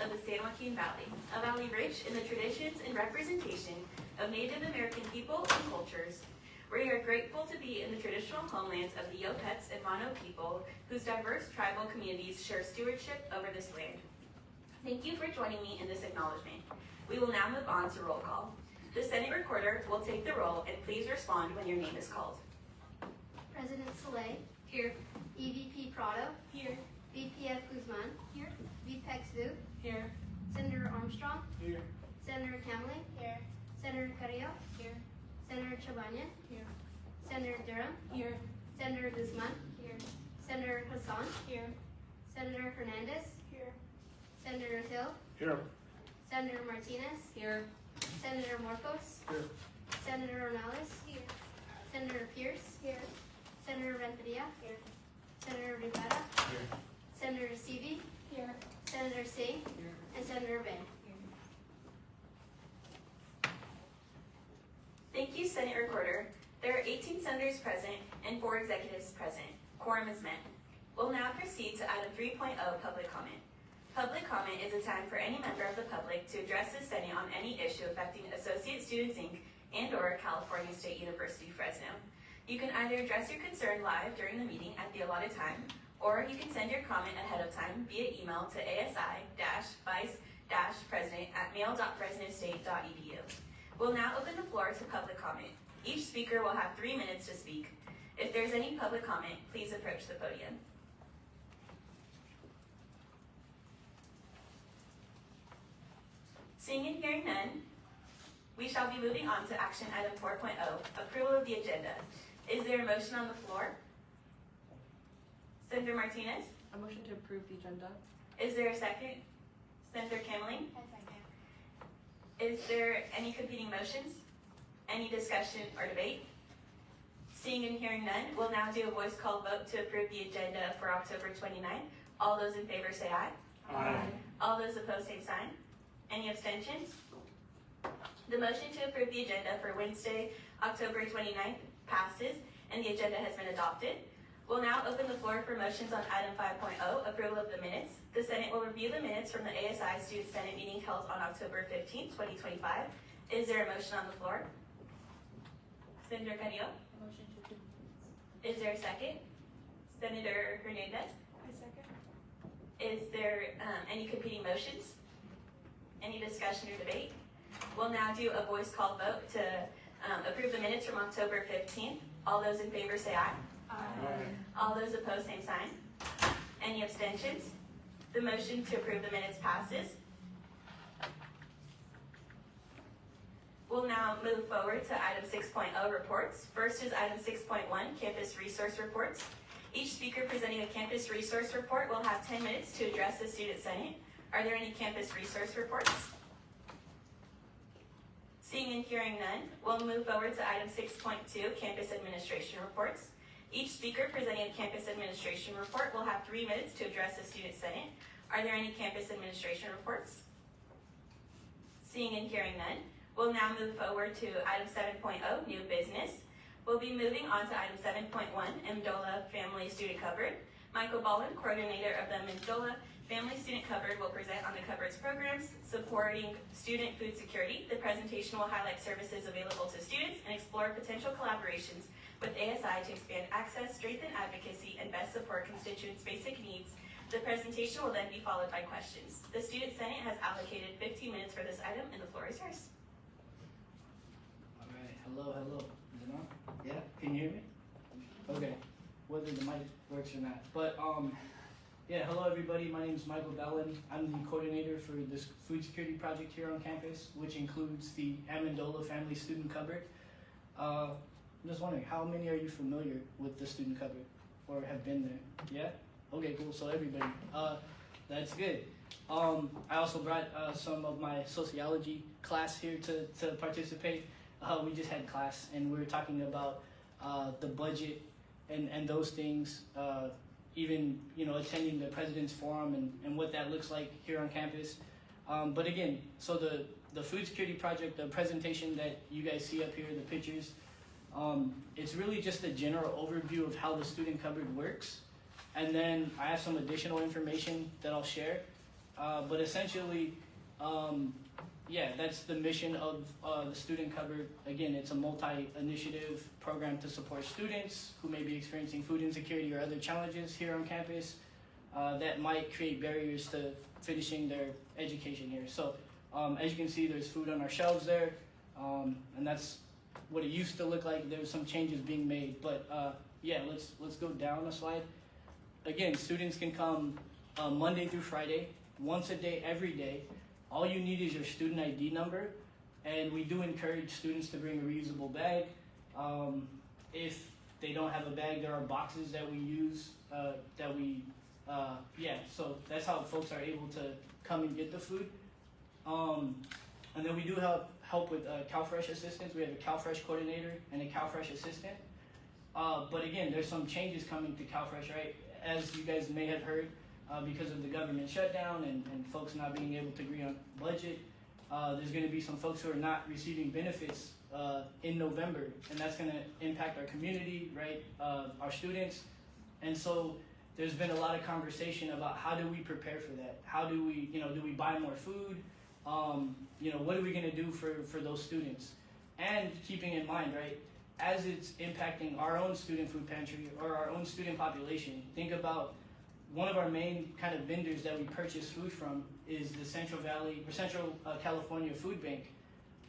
of the San Joaquin Valley, a valley rich in the traditions and representation of Native American people and cultures. We are grateful to be in the traditional homelands of the Yopets and Mono people, whose diverse tribal communities share stewardship over this land. Thank you for joining me in this acknowledgement. We will now move on to roll call. The Senate Recorder will take the roll and please respond when your name is called. President Saleh. Here. EVP Prado. Here. VPF Guzman. Here. VPEX Vu. Here. Senator Armstrong. Here. Senator Camley. Here. Senator Carrillo. Here. Senator Chabanya. Here. Senator Durham. Here. Senator Guzman. Here. Senator Hassan. Here. Senator Hernandez. Here. Senator Hill. Here. Senator Martinez. Here. Senator Marcos. Here. Senator Ornelas. Here. Senator Pierce. Here. Senator Renteria. Here. Senator Rivera. Here. Senator Seavey. Here. Senator Singh. Here. And Senator Bay. Thank you, Senate Recorder. There are 18 senators present and 4 executives present. Quorum is met. We'll now proceed to item 3.0, public comment. Public comment is a time for any member of the public to address the Senate on any issue affecting Associate Students, Inc. and/or California State University, Fresno. You can either address your concern live during the meeting at the allotted time, or you can send your comment ahead of time via email to asi-vice-president@mail.fresnostate.edu. We'll now open the floor to public comment. Each speaker will have 3 minutes to speak. If there's any public comment, please approach the podium. Seeing and hearing none, we shall be moving on to action item 4.0, approval of the agenda. Is there a motion on the floor? Senator Martinez? A motion to approve the agenda. Is there a second? Senator Cameling? Is there any competing motions? Any discussion or debate? Seeing and hearing none, we'll now do a voice call vote to approve the agenda for October 29th. All those in favor say aye. Aye. All those opposed, same sign. Any abstentions? The motion to approve the agenda for Wednesday, October 29th passes, and the agenda has been adopted. We'll now open the floor for motions on item 5.0, approval of the minutes. The Senate will review the minutes from the ASI Student Senate meeting held on October 15th, 2025. Is there a motion on the floor? Senator Carrillo? A motion to approve the minutes. Is there a second? Senator Hernandez? I second. Is there any competing motions? Any discussion or debate? We'll now do a voice call vote to approve the minutes from October 15th. All those in favor say aye. Aye. All those opposed, same sign. Any abstentions? The motion to approve the minutes passes. We'll now move forward to item 6.0, reports. First is item 6.1, campus resource reports. Each speaker presenting a campus resource report will have 10 minutes to address the Student Senate. Are there any campus resource reports? Seeing and hearing none, we'll move forward to item 6.2, campus administration reports. Each speaker presenting a campus administration report will have 3 minutes to address the Student Senate. Are there any campus administration reports? Seeing and hearing none, we'll now move forward to item 7.0, new business. We'll be moving on to item 7.1, MDOLA Family Student Cupboard. Michael Baldwin, coordinator of the MDOLA Family Student Cupboard, will present on the cupboard's programs supporting student food security. The presentation will highlight services available to students and explore potential collaborations with ASI to expand access, strengthen advocacy, and best support constituents' basic needs. The presentation will then be followed by questions. The Student Senate has allocated 15 minutes for this item, and the floor is yours. All right. Hello. Is it on? Yeah. Can you hear me? Okay. Whether the mic works or not, but yeah. Hello, everybody. My name is Michael Bellin. I'm the coordinator for this food security project here on campus, which includes the Amendola Family Student Cupboard. I'm just wondering, how many are you familiar with the student cupboard or have been there? Yeah? Okay, cool. So everybody. That's good. I also brought some of my sociology class here to participate. We just had class and we were talking about the budget and those things, even attending the President's Forum and what that looks like here on campus. But again, so the food security project, the presentation that you guys see up here, the pictures, it's really just a general overview of how the student cupboard works. And then I have some additional information that I'll share. But essentially, yeah, that's the mission of the Student Cupboard. Again, it's a multi-initiative program to support students who may be experiencing food insecurity or other challenges here on campus that might create barriers to finishing their education here. So as you can see, there's food on our shelves there, and that's what it used to look like. There's some changes being made, but yeah, let's go down a slide. Again, students can come Monday through Friday, once a day, every day. All you need is your student ID number, and we do encourage students to bring a reusable bag. If they don't have a bag, there are boxes that we use yeah, so that's how folks are able to come and get the food. And then we do have help with CalFresh assistance. We have a CalFresh coordinator and a CalFresh assistant. But again, there's some changes coming to CalFresh, right? As you guys may have heard, because of the government shutdown and folks not being able to agree on budget, there's going to be some folks who are not receiving benefits in November, and that's going to impact our community, right? Our students. And so there's been a lot of conversation about how do we prepare for that? How do we, do we buy more food? What are we going to do for those students? And keeping in mind, right, as it's impacting our own student food pantry or our own student population, think about one of our main kind of vendors that we purchase food from is the Central California Food Bank.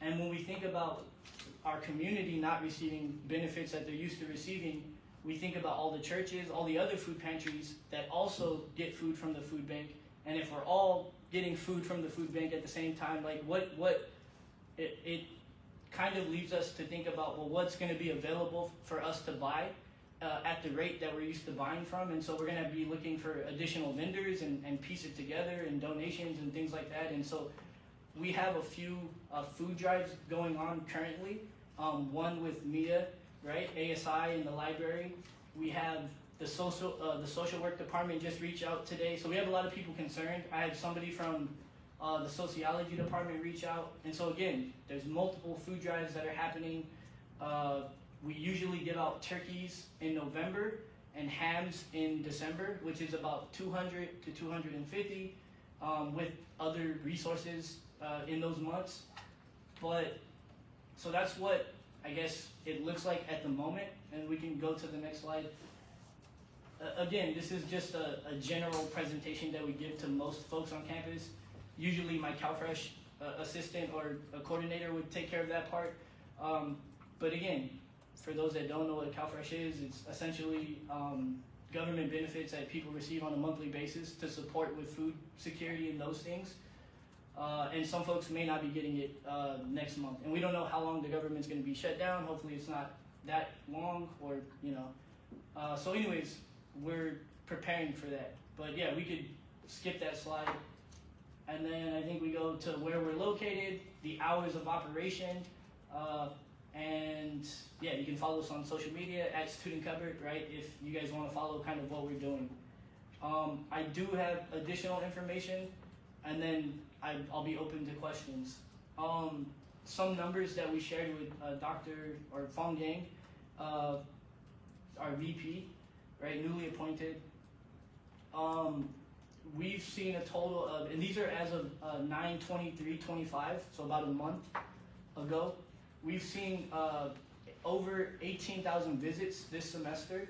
And when we think about our community not receiving benefits that they're used to receiving, we think about all the churches, all the other food pantries that also get food from the food bank. And if we're all getting food from the food bank at the same time, like it kind of leaves us to think about, well, what's going to be available for us to buy at the rate that we're used to buying from. And so we're going to be looking for additional vendors and piece it together and donations and things like that. And so we have a few food drives going on currently. One with MIA, right? ASI in the library. We have the social work department just reached out today. So we have a lot of people concerned. I had somebody from the sociology department reach out. And so again, there's multiple food drives that are happening. We usually give out turkeys in November and hams in December, which is about 200 to 250 with other resources in those months. But so that's what I guess it looks like at the moment, and we can go to the next slide. Again, this is just a general presentation that we give to most folks on campus. Usually my CalFresh assistant or a coordinator would take care of that part. But again, for those that don't know what CalFresh is, it's essentially government benefits that people receive on a monthly basis to support with food security and those things. And some folks may not be getting it next month. And we don't know how long the government's going to be shut down. Hopefully it's not that long or, So anyways, we're preparing for that. But yeah, we could skip that slide. And then I think we go to where we're located, the hours of operation. And yeah, you can follow us on social media at Student Cupboard, right? If you guys want to follow kind of what we're doing. I do have additional information, and then I'll be open to questions. Some numbers that we shared with Dr. or Fong Yang, our VP, right, newly appointed. We've seen a total of, and these are as of 9/23/25, so about a month ago. We've seen over 18,000 visits this semester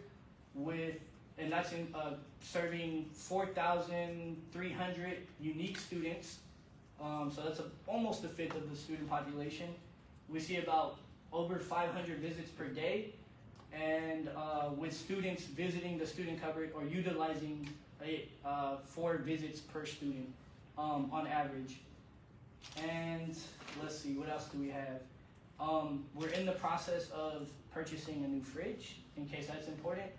and that's in serving 4,300 unique students. So that's almost a fifth of the student population. We see about over 500 visits per day, and with students visiting the Student Cupboard or utilizing 4 visits per student on average. And let's see, what else do we have? We're in the process of purchasing a new fridge, in case that's important.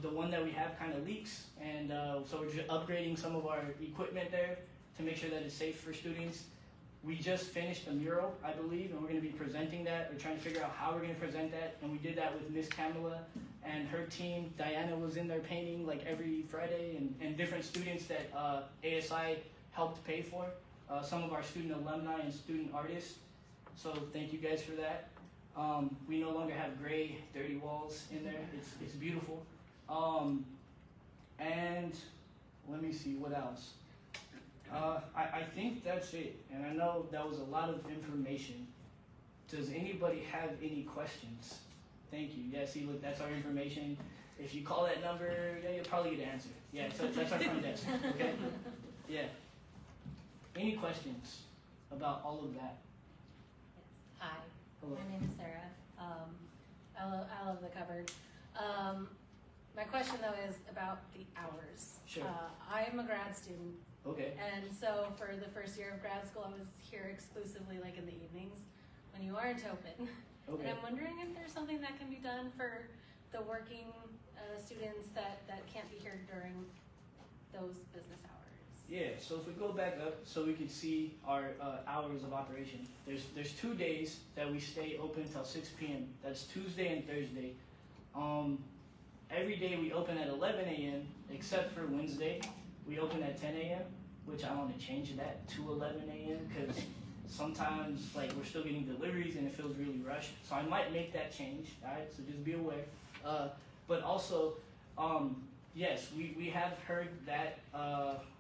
The one that we have kind of leaks, and so we're just upgrading some of our equipment there to make sure that it's safe for students. We just finished a mural, I believe, and we're going to be presenting that. We're trying to figure out how we're going to present that, and we did that with Miss Kamala and her team. Diana was in there painting like every Friday, and different students that ASI helped pay for. Some of our student alumni and student artists. So thank you guys for that. We no longer have gray, dirty walls in there. It's beautiful. And let me see, what else? I think that's it. And I know that was a lot of information. Does anybody have any questions? Thank you. Yeah, see, look, that's our information. If you call that number, yeah, you'll probably get an answer. Yeah, so that's our front desk. Okay? Yeah. Any questions about all of that? Hi, Hello. my name is Sarah. I love the cupboard. My question though is about the hours. Sure. I'm a grad student, Okay. and so for the first year of grad school, I was here exclusively like in the evenings when you aren't open. Okay. And I'm wondering if there's something that can be done for the working students that can't be here during those business hours. Yeah, so if we go back up so we can see our hours of operation, there's 2 days that we stay open till 6 p.m. That's Tuesday and Thursday. Every day we open at 11 a.m. except for Wednesday. We open at 10 a.m., which I want to change that to 11 a.m. because sometimes like we're still getting deliveries and it feels really rushed. So I might make that change, all right? So just be aware. But also, yes, we have heard that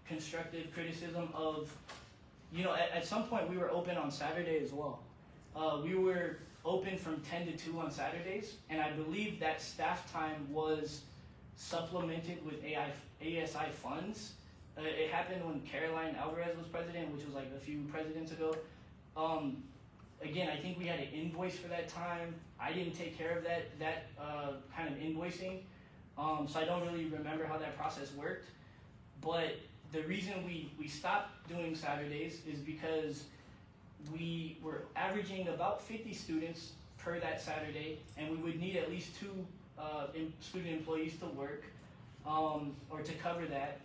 constructive criticism of, at some point we were open on Saturday as well. We were open from 10 to 2 on Saturdays, and I believe that staff time was supplemented with ASI funds. It happened when Caroline Alvarez was president, which was like a few presidents ago. Again, I think we had an invoice for that time. I didn't take care of that kind of invoicing, so I don't really remember how that process worked. But the reason we stopped doing Saturdays is because we were averaging about 50 students per that Saturday, and we would need at least 2 student employees to work or to cover that.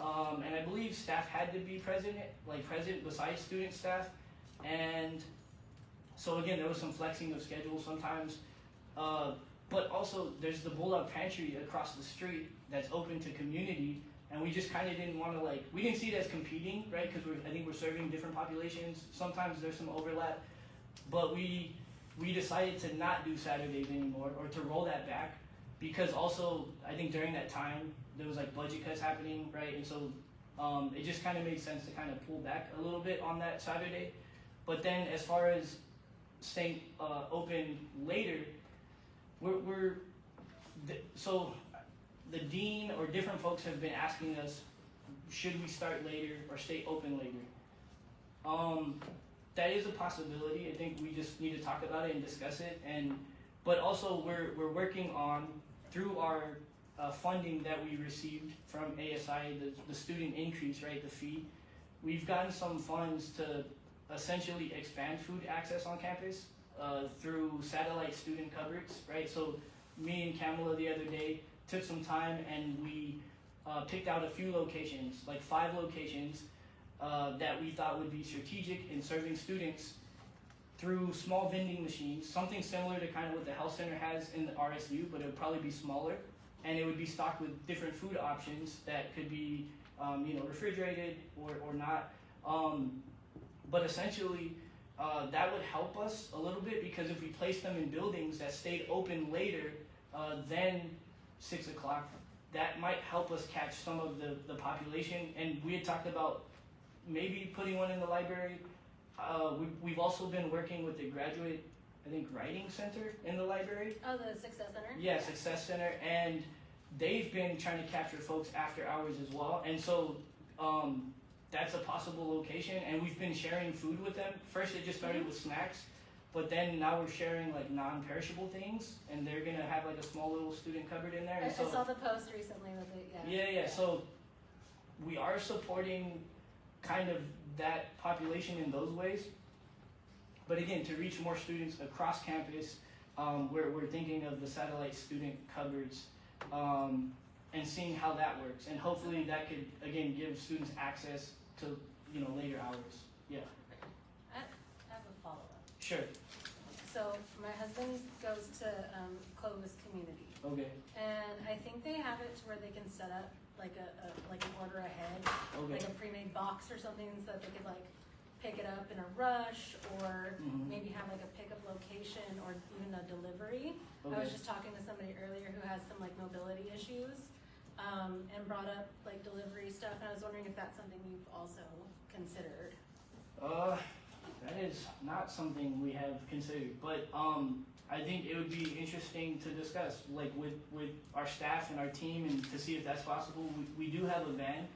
And I believe staff had to be present besides student staff. And so again, there was some flexing of schedules sometimes. But also there's the Bulldog Pantry across the street that's open to community. And we just kind of didn't want to we didn't see it as competing, right? Because I think we're serving different populations. Sometimes there's some overlap. But we decided to not do Saturdays anymore or to roll that back because also I think during that time there was budget cuts happening, right? And so it just kind of made sense to kind of pull back a little bit on that Saturday. But then as far as staying open later, so the dean or different folks have been asking us, should we start later or stay open later? That is a possibility. I think we just need to talk about it and discuss it. But also we're working on, through our funding that we received from ASI, the student increase, right, the fee, we've gotten some funds to essentially expand food access on campus through satellite student cupboards, right? So me and Kamala the other day took some time and we picked out a few locations, 5 locations that we thought would be strategic in serving students through small vending machines, something similar to kind of what the health center has in the RSU, but it would probably be smaller, and it would be stocked with different food options that could be refrigerated or not. But essentially, that would help us a little bit because if we place them in buildings that stayed open later than 6 o'clock, that might help us catch some of the population. And we had talked about maybe putting one in the library. We've also been working with the graduate, I think, writing center in the library. Oh, the Success Center? Yeah, Success Center. And they've been trying to capture folks after hours as well. And so that's a possible location. And we've been sharing food with them. First, it just started with snacks. But then now we're sharing non-perishable things, and they're gonna have a small little student cupboard in there. I And so, saw the post recently with it, yeah. So we are supporting kind of that population in those ways. But again, to reach more students across campus, we're thinking of the satellite student cupboards and seeing how that works. And hopefully that could, again, give students access to later hours. Yeah. I have a follow-up. Sure. So my husband goes to Clovis Community, Okay. and I think they have it to where they can set up an order ahead, Okay. like a pre-made box or something, so that they could pick it up in a rush, or maybe have a pickup location, or even a delivery. I Okay. was just talking to somebody earlier who has some mobility issues, and brought up like delivery stuff, and I was wondering if that's something you've also considered. That is not something we have considered, but I think it would be interesting to discuss, like with our staff and our team, and to see if that's possible. We do have a van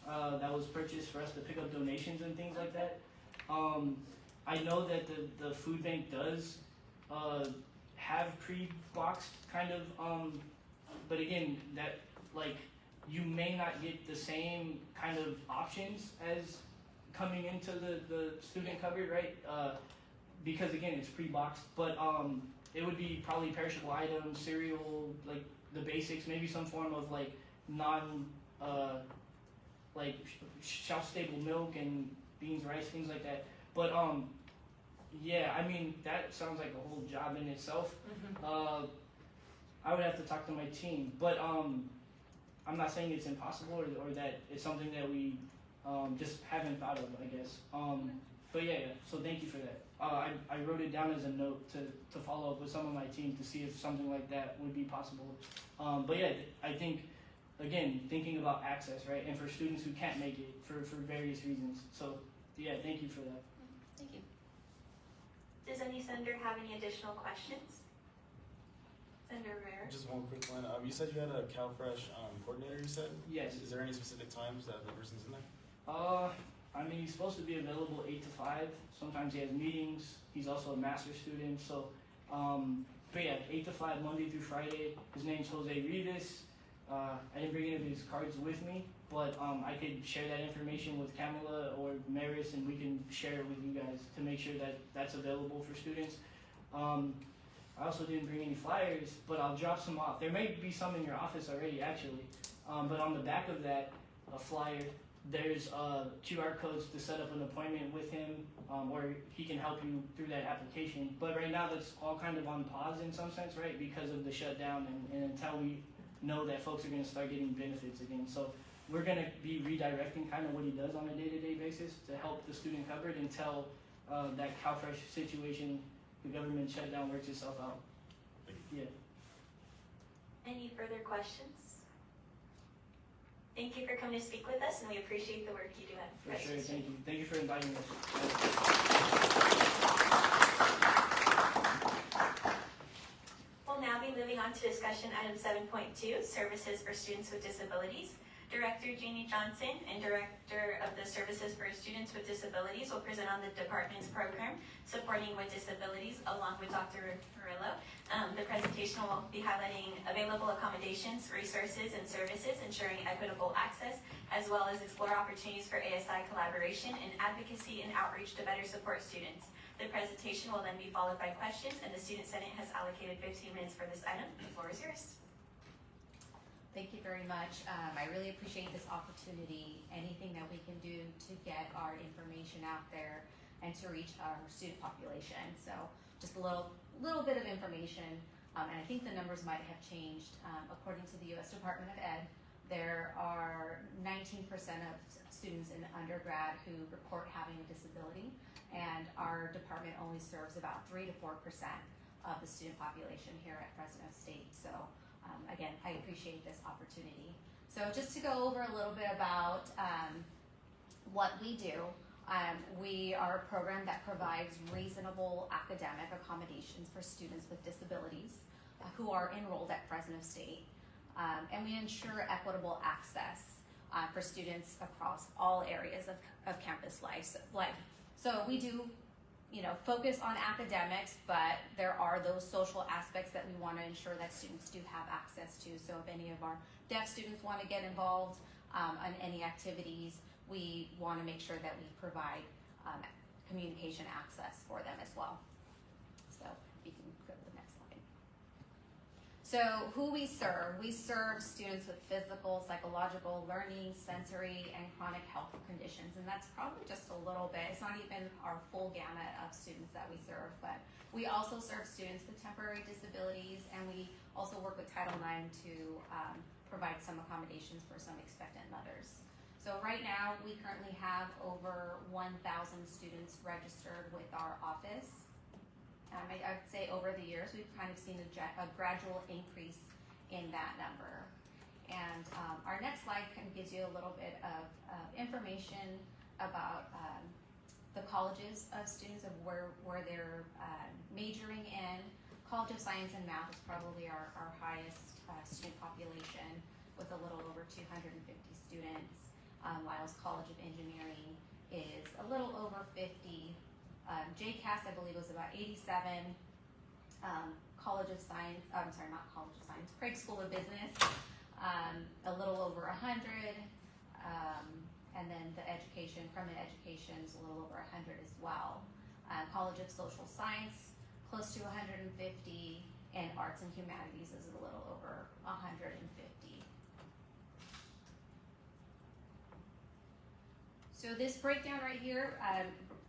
that was purchased for us to pick up donations and things like that. I know that the food bank does have pre-boxed kind of, but again, that like you may not get the same kind of options as coming into the student cupboard, right? Because again, it's pre-boxed, but it would be probably perishable items, cereal, like the basics, maybe some form of like like shelf-stable milk and beans, rice, things like that. But yeah, I mean that sounds like a whole job in itself. I would have to talk to my team, but I'm not saying it's impossible or that it's something that we just haven't thought of, I guess. But yeah, so thank you for that. I wrote it down as a note to follow up with some of my team to see if something like that would be possible. But yeah, I think, again, thinking about access, right, and for students who can't make it for various reasons. So yeah, thank you for that. Thank you. Does any senator have any additional questions? Senator Rivera? Just one quick one. You said you had a CalFresh coordinator, you said? Yes. Is there any specific times that the person's in there? I mean, he's supposed to be available 8 to 5. Sometimes he has meetings. He's also a master's student. So, but yeah, 8 to 5, Monday through Friday. His name's Jose Rivas. I didn't bring any of his cards with me, but I could share that information with Kamala or Maris, and we can share it with you guys to make sure that that's available for students. I also didn't bring any flyers, but I'll drop some off. There may be some in your office already, actually. But on the back of that flyer, there's QR codes to set up an appointment with him, or he can help you through that application. But right now, that's all kind of on pause in some sense, right? Because of the shutdown and until we know that folks are going to start getting benefits again. So we're going to be redirecting kind of what he does on a day-to-day basis to help the student cupboard until that CalFresh situation, the government shutdown, works itself out. Yeah. Any further questions? Thank you for coming to speak with us, and we appreciate the work you do at For sure, Fresh. thank you. Thank you for inviting us. We'll now be moving on to discussion item 7.2, Services for Students with Disabilities. Director Jeannie Johnson and Director of the Services for Students with Disabilities will present on the department's program supporting with disabilities along with Dr. Murillo. The presentation will be highlighting available accommodations, resources, and services, ensuring equitable access, as well as explore opportunities for ASI collaboration and advocacy and outreach to better support students. The presentation will then be followed by questions, and the Student Senate has allocated 15 minutes for this item. The floor is yours. Thank you very much. I really appreciate this opportunity. Anything that we can do to get our information out there and to reach our student population. So just a little bit of information, and I think the numbers might have changed. According to the U.S. Department of Ed, there are 19% of students in undergrad who report having a disability, and our department only serves about 3 to 4% of the student population here at Fresno State. So again, I appreciate this opportunity. So just to go over a little bit about what we do, we are a program that provides reasonable academic accommodations for students with disabilities who are enrolled at Fresno State. And we ensure equitable access for students across all areas of campus life. So we do focus on academics, but there are those social aspects that we want to ensure that students do have access to. So if any of our deaf students want to get involved on any activities, we want to make sure that we provide communication access for them as well. So you can go to the next slide. So who we serve students with physical, psychological, learning, sensory, and chronic health conditions. And that's probably just a little bit. It's not even our full gamut of students that we serve, but we also serve students with temporary disabilities, and we also work with Title IX to provide some accommodations for some expectant mothers. So right now, we currently have over 1,000 students registered with our office. I'd say over the years, we've kind of seen a gradual increase in that number. And our next slide kind of gives you a little bit of information about the colleges of students, of where they're majoring in. College of Science and Math is probably our highest student population, with a little over 250 students. Lyles College of Engineering is a little over 50. JCAS, I believe, was about 87. College of Science, I'm sorry, not College of Science, Craig School of Business, a little over 100. And then the education, Permanent Education is a little over 100 as well. College of Social Science, close to 150, and Arts and Humanities is a little over 150. So this breakdown right here,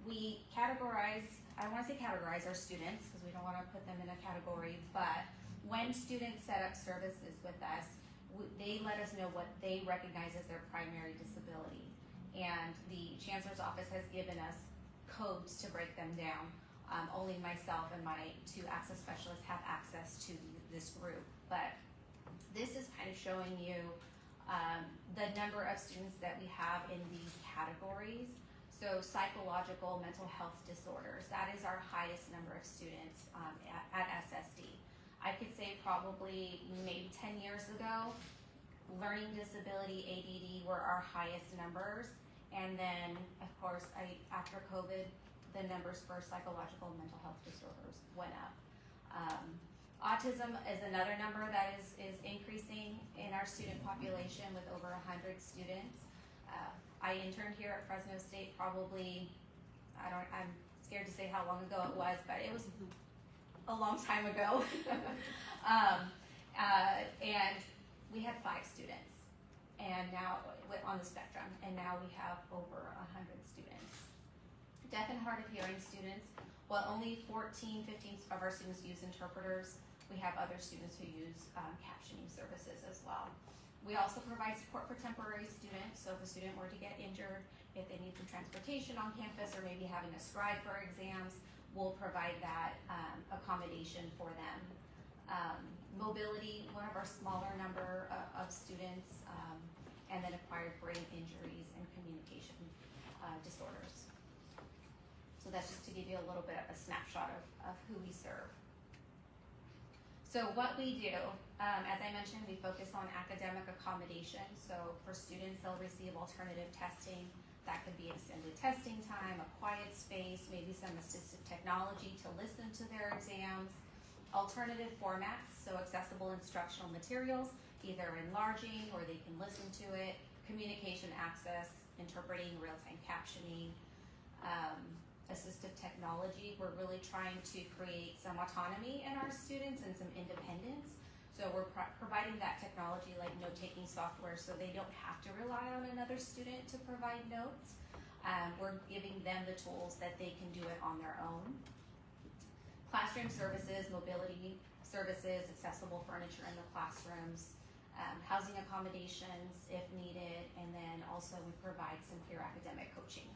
we categorize, I want to say categorize our students, because we don't want to put them in a category, but when students set up services with us, they let us know what they recognize as their primary disability. And the Chancellor's Office has given us codes to break them down. Only myself and my 2 access specialists have access to this group. But this is kind of showing you the number of students that we have in these categories. So psychological mental health disorders, that is our highest number of students at SSD. I could say probably maybe 10 years ago, learning disability, ADD, were our highest numbers. And then, of course, after COVID, the numbers for psychological and mental health disorders went up. Autism is another number that is increasing in our student population, with over 100 students. I interned here at Fresno State probably, I'm scared to say how long ago it was, but it was a long time ago. And we had 5 students, and now on the spectrum, and now we have over 100 students. Deaf and hard of hearing students, while only 14, 15 of our students use interpreters, we have other students who use captioning services as well. We also provide support for temporary students, so if a student were to get injured, if they need some transportation on campus, or maybe having a scribe for exams, we'll provide that accommodation for them. Mobility, one of our smaller number of students, and then acquired brain injuries and communication disorders. So that's just to give you a little bit of a snapshot of who we serve. So what we do, as I mentioned, we focus on academic accommodation. So for students, they'll receive alternative testing. That could be extended testing time, a quiet space, maybe some assistive technology to listen to their exams. Alternative formats, so accessible instructional materials, either enlarging or they can listen to it, communication access, interpreting, real-time captioning, assistive technology. We're really trying to create some autonomy in our students and some independence. So we're providing that technology, like note-taking software, so they don't have to rely on another student to provide notes. We're giving them the tools that they can do it on their own. Classroom services, mobility services, accessible furniture in the classrooms, housing accommodations if needed, and then also we provide some peer academic coaching.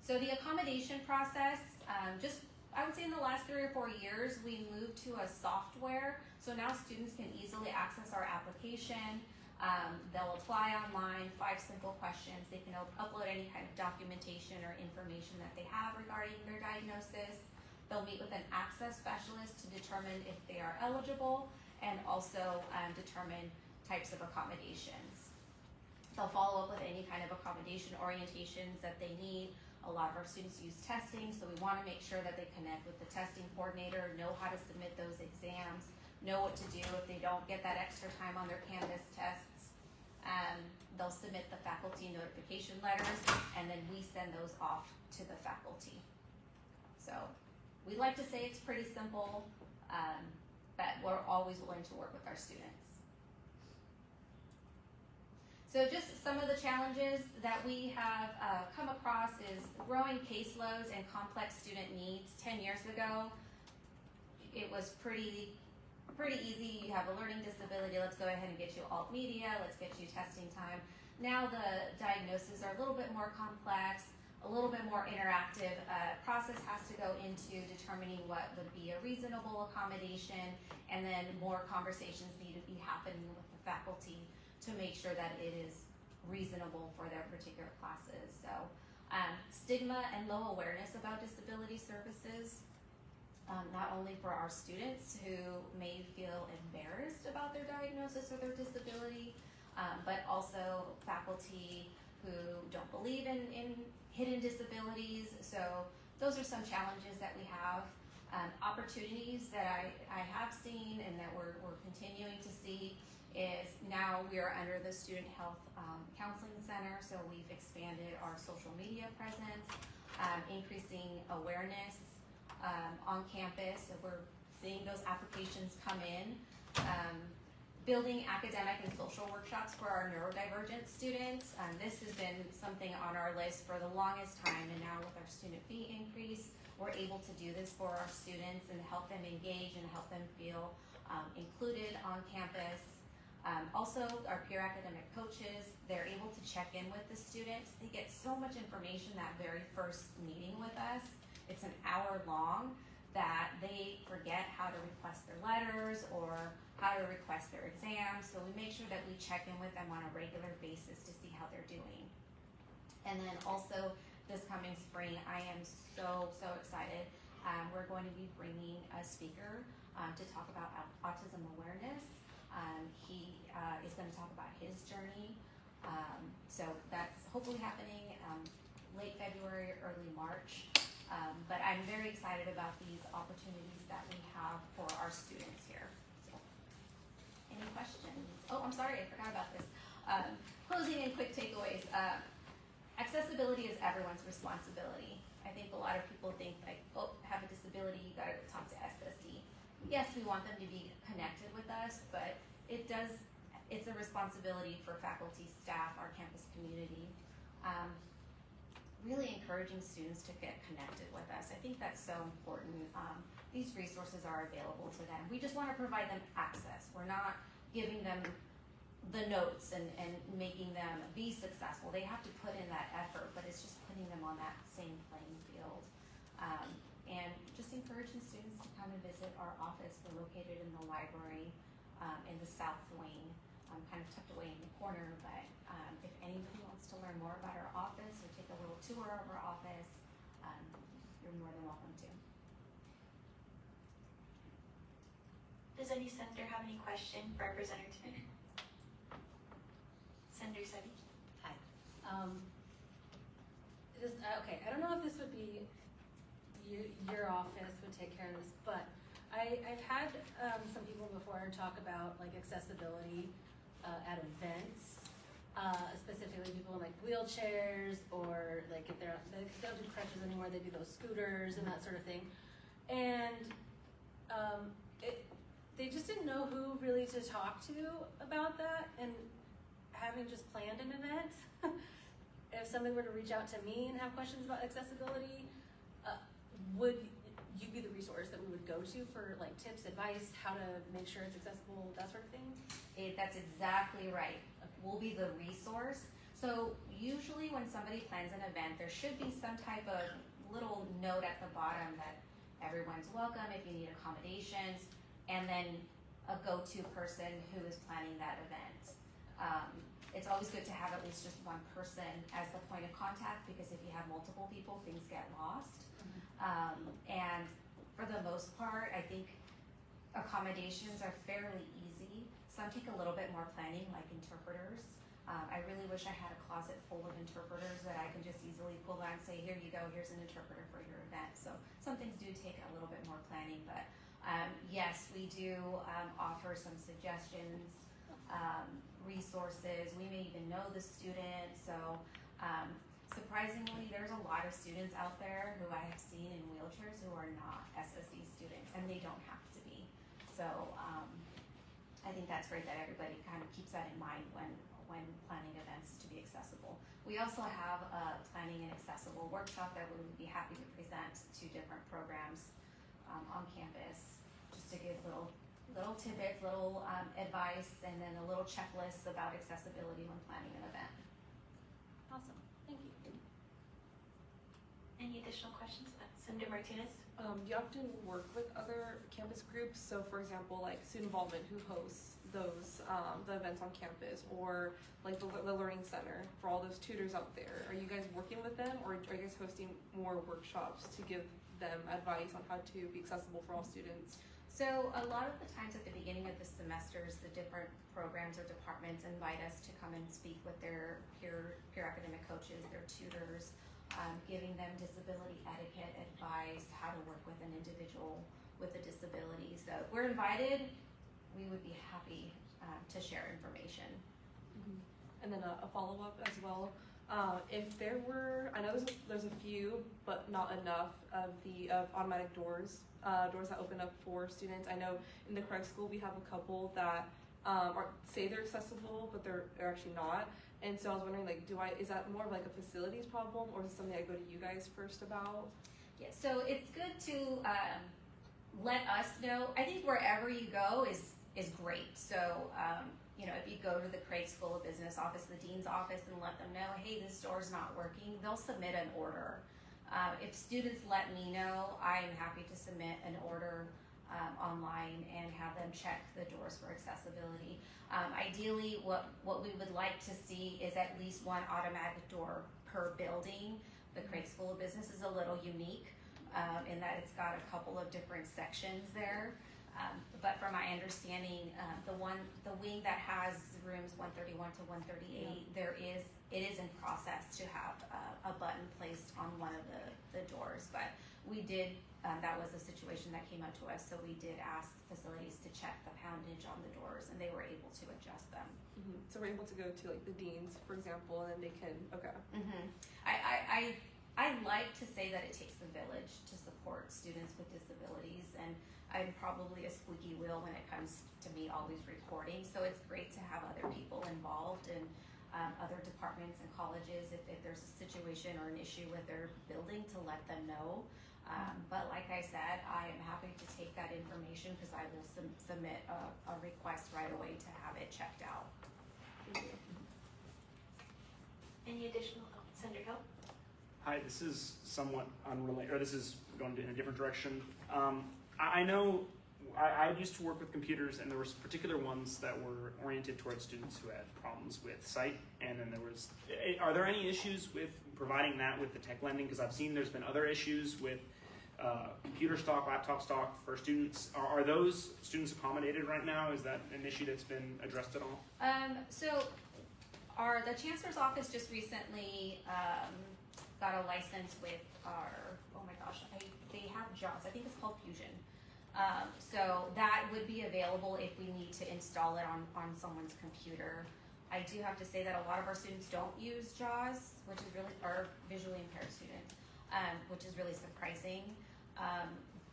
So the accommodation process, I would say in the last 3 or 4 years, we moved to a software. So now students can easily access our application. They'll apply online, 5 simple questions. They can upload any kind of documentation or information that they have regarding their diagnosis. They'll meet with an access specialist to determine if they are eligible, and also determine types of accommodations. They'll follow up with any kind of accommodation orientations that they need. A lot of our students use testing, so we want to make sure that they connect with the testing coordinator, know how to submit those exams, know what to do if they don't get that extra time on their Canvas tests. They'll submit the faculty notification letters, and then we send those off to the faculty. So we like to say it's pretty simple, but we're always willing to work with our students. So just some of the challenges that we have come across is growing caseloads and complex student needs. 10 years ago, it was pretty easy. You have a learning disability, let's go ahead and get you alt media, let's get you testing time. Now the diagnoses are a little bit more complex. a little bit more interactive process has to go into determining what would be a reasonable accommodation, and then more conversations need to be happening with the faculty to make sure that it is reasonable for their particular classes. So stigma and low awareness about disability services, not only for our students who may feel embarrassed about their diagnosis or their disability, but also faculty who don't believe in hidden disabilities. So those are some challenges that we have. Opportunities that I have seen and that we're continuing to see is now we are under the Student Health Counseling Center, so we've expanded our social media presence, increasing awareness on campus. So we're seeing those applications come in. Building academic and social workshops for our neurodivergent students. This has been something on our list for the longest time, and now with our student fee increase, we're able to do this for our students and help them engage and help them feel included on campus. Also, our peer academic coaches, they're able to check in with the students. They get so much information that very first meeting with us. It's an hour long that they forget how to request their letters or how to request their exams. So we make sure that we check in with them on a regular basis to see how they're doing. And then also this coming spring, I am so excited. We're going to be bringing a speaker to talk about autism awareness. He is going to talk about his journey. So that's hopefully happening late February, early March. But I'm very excited about these opportunities that we have for our students here. So, any questions? Oh, I'm sorry, I forgot about this. Closing and quick takeaways. Accessibility is everyone's responsibility. I think a lot of people think like, oh, have a disability, you gotta talk to SSD. Yes, we want them to be connected with us, but it's a responsibility for faculty, staff, our campus community. Really encouraging students to get connected with us. I think that's so important. These resources are available to them. We just want to provide them access. We're not giving them the notes and making them be successful. They have to put in that effort, but it's just putting them on that same playing field. And just encouraging students to come and visit our office. We're located in the library in the south wing, kind of tucked away in the corner, but if anybody wants to learn more about our office or take a little tour of our office, you're more than welcome to. Does any senator have any question for our presenter today? Senator Sevi? Hi. Okay, I don't know if this would be, your office would take care of this, but I've had some people before talk about like accessibility at events, specifically people in like wheelchairs, or like if they don't do crutches anymore, they do those scooters and that sort of thing. And they just didn't know who really to talk to about that, and having just planned an event, if somebody were to reach out to me and have questions about accessibility, would you be the resource that we would go to for like tips, advice, how to make sure it's accessible, that sort of thing? That's exactly right. We'll be the resource. So usually when somebody plans an event, there should be some type of little note at the bottom that everyone's welcome if you need accommodations, and then a go-to person who is planning that event. It's always good to have at least just one person as the point of contact, because if you have multiple people, things get lost. And for the most part, I think accommodations are fairly easy. Some take a little bit more planning, like interpreters. I really wish I had a closet full of interpreters that I can just easily pull out and say, here you go, here's an interpreter for your event. So some things do take a little bit more planning, but yes, we do offer some suggestions, resources. We may even know the student. So surprisingly, there's a lot of students out there who I have seen in wheelchairs who are not SSE students, and they don't have to be. So I think that's great that everybody kind of keeps that in mind when planning events to be accessible. We also have a planning and accessible workshop that we would be happy to present to different programs on campus, just to give little tidbits, little advice, and then a little checklist about accessibility when planning an event. Awesome, thank you. Any additional questions? Senator Martinez? You often work with other campus groups, so for example, like Student Involvement, who hosts those, the events on campus, or like the Learning Center for all those tutors out there. Are you guys working with them, or are you guys hosting more workshops to give them advice on how to be accessible for all students? So a lot of the times at the beginning of the semesters, the different programs or departments invite us to come and speak with their peer academic coaches, their tutors, giving them disability etiquette advice, how to work with an individual with a disability. So if we're invited, we would be happy to share information. And then a follow-up as well. If there were, I know there's a few, but not enough of automatic doors that open up for students. I know in the Craig School we have a couple that say they're accessible, but they're actually not. And so I was wondering, like, is that more of like a facilities problem, or is it something I go to you guys first about? Yeah, so it's good to let us know. I think wherever you go is great. So if you go to the Craig School of Business office, the dean's office, and let them know, hey, this door's not working, they'll submit an order. If students let me know, I am happy to submit an order online and have them check the doors for accessibility. Ideally, what we would like to see is at least one automatic door per building. The Craig School of Business is a little unique in that it's got a couple of different sections there. But from my understanding, the wing that has rooms 131 to 138, it is in process to have a button placed on one of the doors. But we did, that was a situation that came up to us, so we did ask facilities to check the poundage on the doors, and they were able to adjust them. So we're able to go to like the deans, for example, and then they can, okay. I like to say that it takes a village to support students with disabilities, and I'm probably a squeaky wheel when it comes to me always reporting, so it's great to have other people involved and other departments and colleges if there's a situation or an issue with their building to let them know. But like I said, I am happy to take that information because I will submit a request right away to have it checked out. Thank you. Any additional? Senator Hill? Hi, this is somewhat unrelated, or this is going in a different direction. I know I used to work with computers, and there was particular ones that were oriented towards students who had problems with sight, and then are there any issues with providing that with the tech lending? Because I've seen there's been other issues with computer stock, laptop stock for students. Are those students accommodated right now? Is that an issue that's been addressed at all? So the Chancellor's Office just recently got a license with they have JAWS, I think it's called Fusion. So that would be available if we need to install it on someone's computer. I do have to say that a lot of our students don't use JAWS, which is really, our visually impaired students, which is really surprising.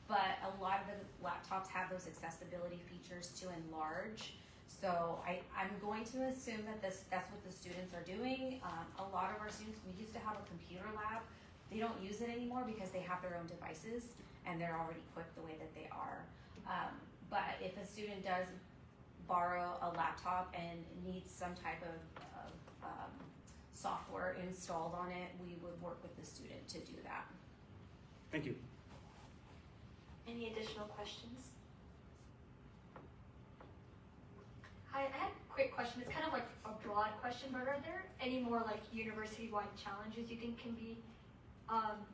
But a lot of the laptops have those accessibility features to enlarge. So I'm going to assume that that's what the students are doing. A lot of our students, we used to have a computer lab. They don't use it anymore because they have their own devices and they're already equipped the way that they are. But if a student does borrow a laptop and needs some type of software installed on it, we would work with the student to do that. Thank you. Any additional questions? Hi, I have a quick question. It's kind of like a broad question, but are there any more like university-wide challenges you think can be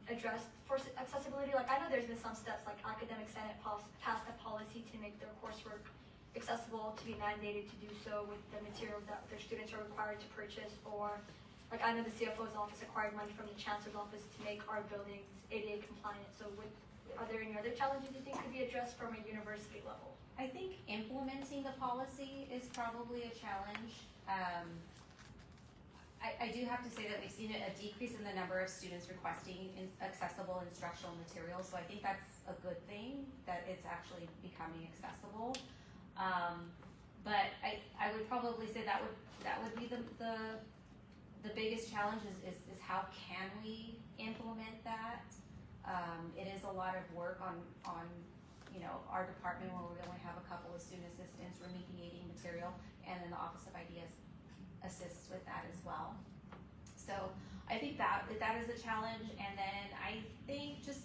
addressed for accessibility? Like I know there's been some steps like Academic Senate passed a policy to make their coursework accessible, to be mandated to do so with the materials that their students are required to purchase, or like I know the CFO's office acquired money from the Chancellor's office to make our buildings ADA compliant. So are there any other challenges you think could be addressed from a university level? I think implementing the policy is probably a challenge. I do have to say that we've seen a decrease in the number of students requesting accessible instructional materials, so I think that's a good thing, that it's actually becoming accessible. But I would probably say that would be the biggest challenge is how can we implement that? It is a lot of work on our department where we only have a couple of student assistants remediating material, and then the Office of Ideas assists with that as well. So I think that is a challenge, and then I think just,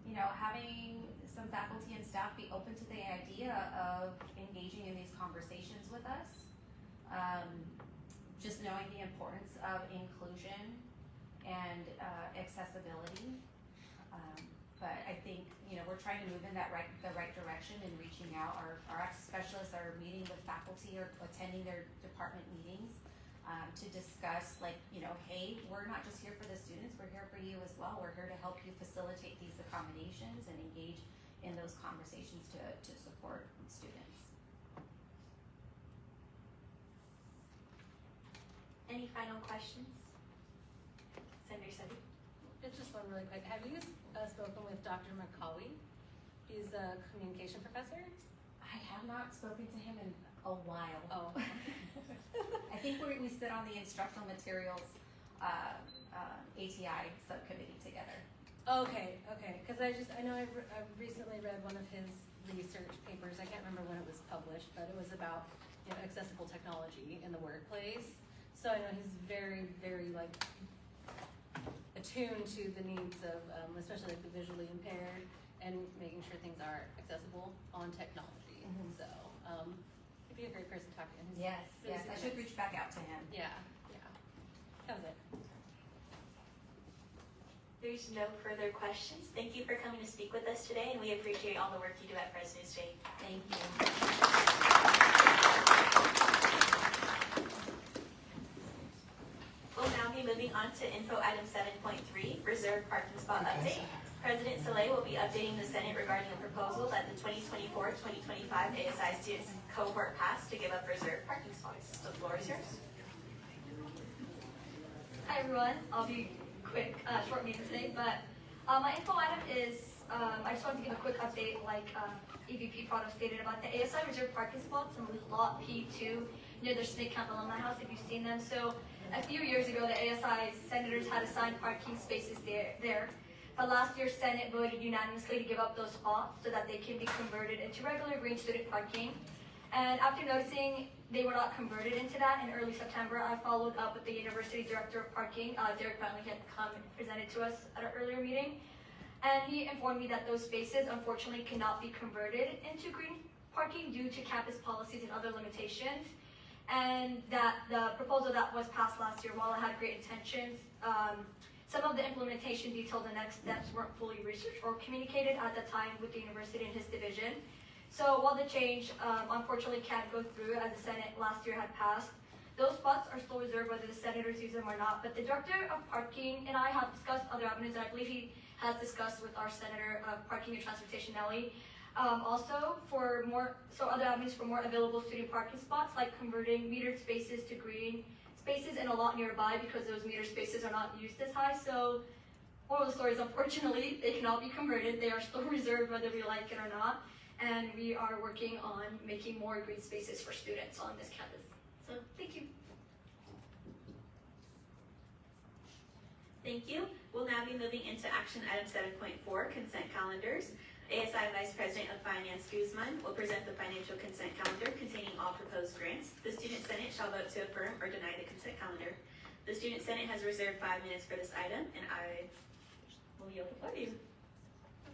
you know, having some faculty and staff be open to the idea of engaging in these conversations with us. Just knowing the importance of inclusion and accessibility. But I think, you know, we're trying to move in the right direction and reaching out. Our access specialists are meeting with faculty or attending their department meetings to discuss, like, you know, hey, we're not just here for the students, we're here for you as well. We're here to help you facilitate these accommodations and engage in those conversations to support students. Any final questions? Senator Sethi? It's just one really quick. Have you spoken with Dr. McCauley? He's a communication professor. I have not spoken to him in a while. Oh. I think we sit on the instructional materials ATI subcommittee together. Okay. Because I know I've recently read one of his research papers. I can't remember when it was published, but it was about, you know, accessible technology in the workplace. So I know he's very, very like attuned to the needs of, especially like the visually impaired, and making sure things are accessible on technology. Mm-hmm. So he'd be a great person to talk to. Yes, I should reach back out to him. Yeah. That was it. There's no further questions. Thank you for coming to speak with us today, and we appreciate all the work you do at President's Day. Thank you. We'll now be moving on to info item 7.3, reserved parking spot update. President Saleh will be updating the Senate regarding a proposal that the 2024-2025 ASI students cohort pass to give up reserved parking spots. The floor is yours. Hi everyone, I'll be quick, short meeting today, but my info item is, I just wanted to give a quick update like EVP Prado stated about the ASI reserved parking spots in lot P2 near the Snake Camp Alumni House, if you've seen them. So a few years ago, the ASI senators had assigned parking spaces there. But last year, Senate voted unanimously to give up those spots so that they can be converted into regular green student parking. And after noticing they were not converted into that in early September, I followed up with the University Director of Parking. Derek Bentley had come and presented to us at an earlier meeting. And he informed me that those spaces unfortunately cannot be converted into green parking due to campus policies and other limitations. And that the proposal that was passed last year, while it had great intentions, some of the implementation details and next steps weren't fully researched or communicated at the time with the university and his division. So while the change unfortunately can't go through as the Senate last year had passed, those spots are still reserved whether the senators use them or not. But the Director of Parking and I have discussed other avenues, and I believe he has discussed with our Senator of Parking and Transportation, Nelly, also for other avenues for more available student parking spots, like converting metered spaces to green spaces in a lot nearby, because those metered spaces are not used as high. So moral of the story is, unfortunately, they cannot be converted. They are still reserved whether we like it or not. And we are working on making more green spaces for students on this campus. So thank you. Thank you. We'll now be moving into action item 7.4, consent calendars. ASI Vice President of Finance Guzman will present the financial consent calendar containing all proposed grants. The Student Senate shall vote to affirm or deny the consent calendar. The Student Senate has reserved 5 minutes for this item, and I will yield the floor to you.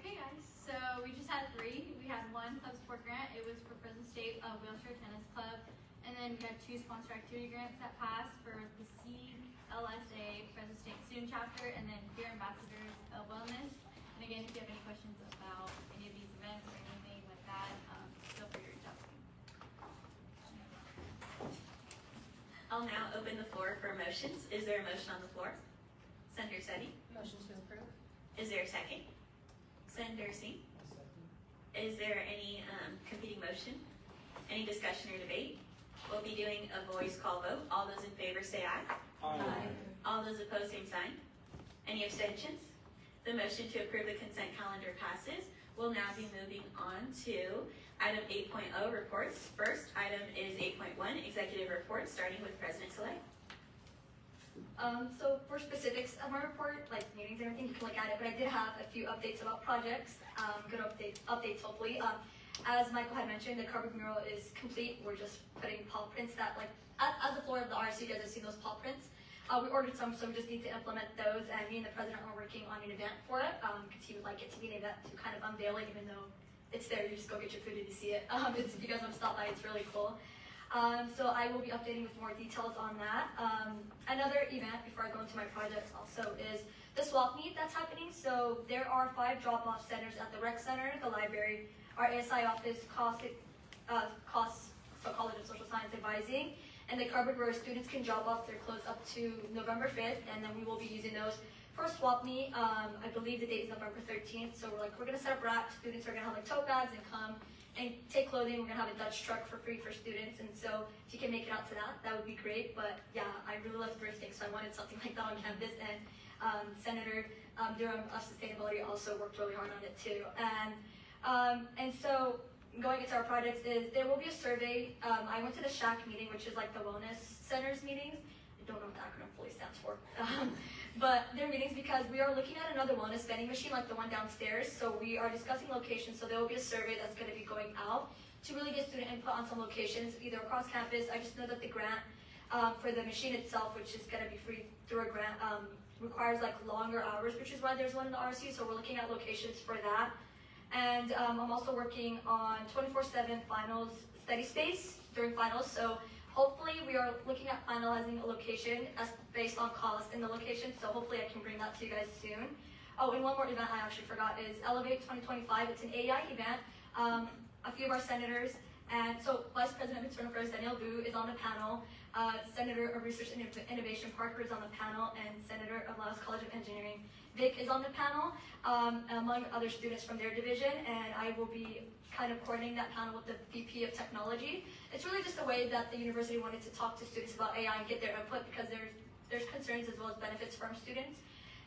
Okay guys, so we just had 3. We had 1 club support grant. It was for Fresno State Wheelchair Tennis Club. And then we had 2 sponsor activity grants that passed for the CLSA Fresno State Student Chapter, and then Peer Ambassadors of Wellness. And again, if you have any questions about any of these events or anything like that, feel free to reach out to me. I'll now open the floor for motions. Is there a motion on the floor? Senator Sethi? Motion to approve. Is there a second? Senator Singh? Is there any competing motion? Any discussion or debate? We'll be doing a voice call vote. All those in favor say aye. Aye. All those opposed, same sign. Any abstentions? The motion to approve the consent calendar passes. We'll now be moving on to item 8.0, reports. First item is 8.1, executive report, starting with President Saleh. So for specifics of my report, like meetings and everything, you can look at it, but I did have a few updates about projects, good updates hopefully. As Michael had mentioned, the Carver mural is complete. We're just putting paw prints that, like, as the floor of the RSU, you guys have seen those paw prints. We ordered some, so we just need to implement those, and me and the president are working on an event for it, because he would like it to be an event to kind of unveil it, even though it's there, you just go get your food and you see it. If you guys want to stop by, it's really cool. So I will be updating with more details on that. Another event before I go into my projects also is the swap meet that's happening. So there are 5 drop-off centers at the rec center, the library, our ASI office, so College of Social Science Advising, and the cupboard where students can drop off their clothes up to November 5th, and then we will be using those for a swap meet. I believe the date is November 13th, so we're gonna set up racks. Students are gonna have like tote bags and come and take clothing. We're gonna have a Dutch truck for free for students, and so if you can make it out to that, that would be great. But yeah, I really love thrifting, so I wanted something like that on campus, and Senator Durham of Sustainability also worked really hard on it too. And so going into our projects is there will be a survey. I went to the SHAC meeting, which is like the wellness centers meetings. I don't know what the acronym fully stands for. But they're meetings because we are looking at another wellness vending machine like the one downstairs. So we are discussing locations. So there will be a survey that's going to be going out to really get student input on some locations, either across campus. I just know that the grant for the machine itself, which is going to be free through a grant, requires like longer hours, which is why there's one in the RSU. So we're looking at locations for that. And I'm also working on 24/7 finals study space during finals. So hopefully we are looking at finalizing a location as based on cost in the location. So hopefully I can bring that to you guys soon. Oh, and one more event I actually forgot is Elevate 2025. It's an AI event. A few of our senators, and so Vice President of Internal Affairs Danielle Vu is on the panel. Senator of Research and Innovation Parker is on the panel, and Senator of Laos College of Engineering Vic is on the panel, among other students from their division, and I will be kind of coordinating that panel with the VP of Technology. It's really just a way that the university wanted to talk to students about AI and get their input because there's concerns as well as benefits from students.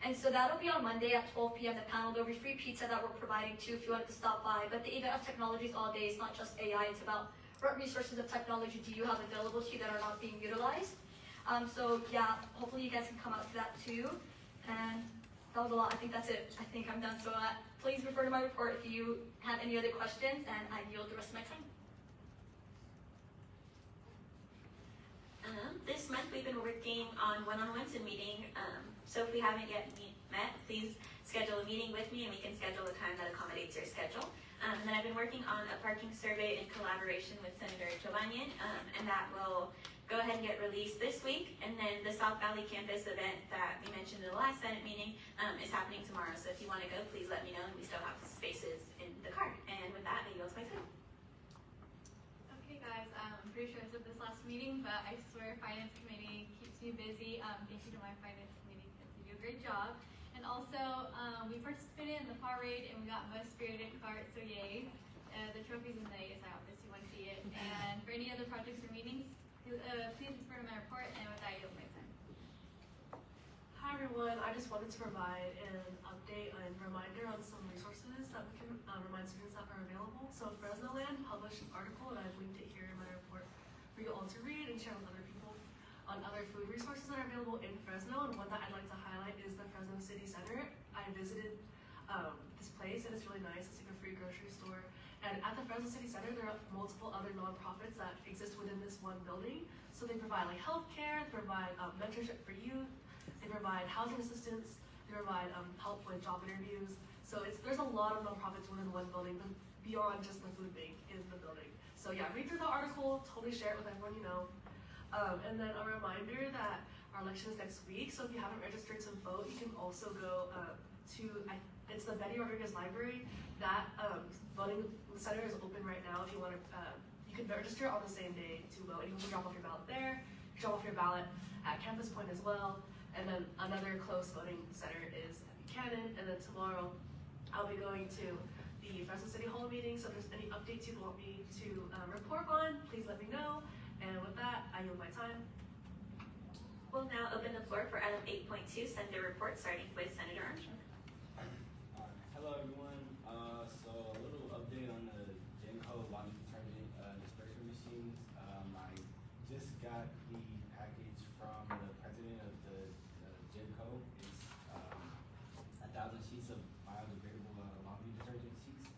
And so that'll be on Monday at 12 p.m. The panel, there'll be free pizza that we're providing too if you wanted to stop by. But the event of technology is all day, it's not just AI, it's about what resources of technology do you have available to you that are not being utilized. So yeah, hopefully you guys can come out to that too. And that was a lot. I think that's it. I think I'm done. So please refer to my report if you have any other questions, and I yield the rest of my time. This month we've been working on one-on-ones and meeting. So if we haven't yet met, please schedule a meeting with me and we can schedule a time that accommodates your schedule. And then I've been working on a parking survey in collaboration with Senator Chovanyan, and that will go ahead and get released this week. And then the South Valley campus event that we mentioned in the last Senate meeting is happening tomorrow. So if you want to go, please let me know. We still have spaces in the car. And with that, I yield my time. Okay guys, I'm pretty sure I said this last meeting, but I swear Finance Committee keeps me busy. Thank you to my Finance Committee because they do a great job. And also, we participated in the parade and we got most spirited cart, so yay. The trophy's in the ASI office, you want to see it. And for any other projects or meetings, please refer to my report, and with that, I yield my time. Hi everyone, I just wanted to provide an update and reminder on some resources that we can remind students that are available. So Fresno Land published an article, and I've linked it here in my report for you all to read and share with other people on other food resources that are available in Fresno. And one that I'd like to highlight is the Fresno City Center. I visited this place, and it's really nice. It's like a free grocery store. And at the Fresno City Center, there are multiple other nonprofits that exist within this one building. So they provide like healthcare, they provide mentorship for youth, they provide housing assistance, they provide help with job interviews. So there's a lot of nonprofits within one building, beyond just the food bank in the building. So yeah, read through the article, totally share it with everyone you know. And then a reminder that our election is next week, so if you haven't registered to vote, you can also go it's the Betty Rodriguez Library. That voting center is open right now. If you want to, you can register on the same day to vote. And you can drop off your ballot there. You can drop off your ballot at Campus Point as well. And then another close voting center is at Buchanan. And then tomorrow, I'll be going to the Fresno City Hall meeting. So if there's any updates you want me to report on, please let me know. And with that, I yield my time. We'll now open the floor for item 8.2, Senator Report, starting with Senator Armstrong. Hello everyone. So a little update on the Genco laundry detergent dispersion machines. I just got the package from the president of the Genco. It's 1,000 sheets of biodegradable laundry detergent sheets.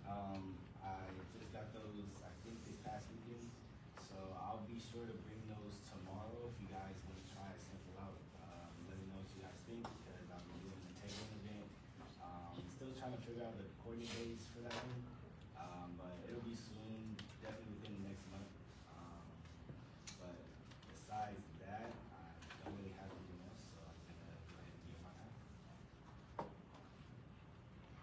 I just got those, I think, this past weekend. So I'll be sure to bring those tomorrow if you guys want to try a sample out. figure out the recording dates for that one. But it'll be soon, definitely within the next month. But besides that, I don't really have anything else, so I'm gonna go ahead and give my time.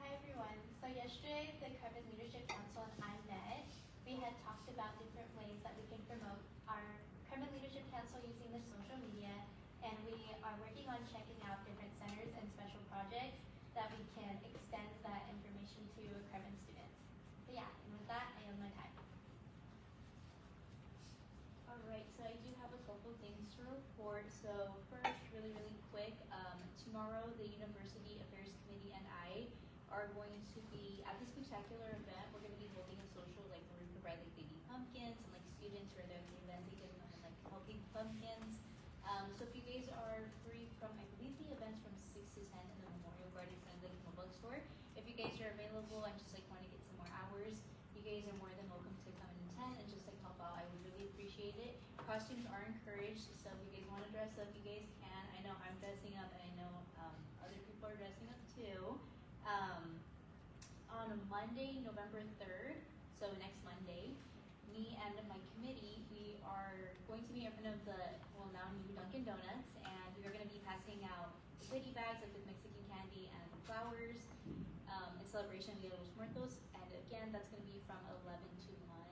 Hi everyone. So yesterday the Carbon Leadership Council and I met. We had talked about different ways that we can promote our Carbon Leadership Council using the social media, and we are working on checking out different centers and special projects that we can extend that information to Carbon students. But yeah, and with that, I have my time. Alright, so I do have a couple things to report. So first, really quick, tomorrow the University Affairs Committee and I are going to be at this spectacular event. We're going to be holding a social, like where we provide like baby pumpkins and like students who are there at the event, they get them and like helping pumpkins. So if you guys are free from, I believe the event's from 6 to 10 in the Memorial Garden front of the mobile store. If you guys are available and just like want to get some more hours, you guys are more than welcome to come and attend and just like help out. I would really appreciate it. Costumes are encouraged, so if you guys want to dress up, you guys can. I know I'm dressing up and I know other people are dressing up too. On Monday, November 3rd, so next Monday, me and my committee, we are going to be in front of the, well now new Dunkin' Donuts, and we are going to be passing out goodie bags like with Mexican candy and flowers in celebration of Dia de los Muertos, and again, that's going to be from 11 to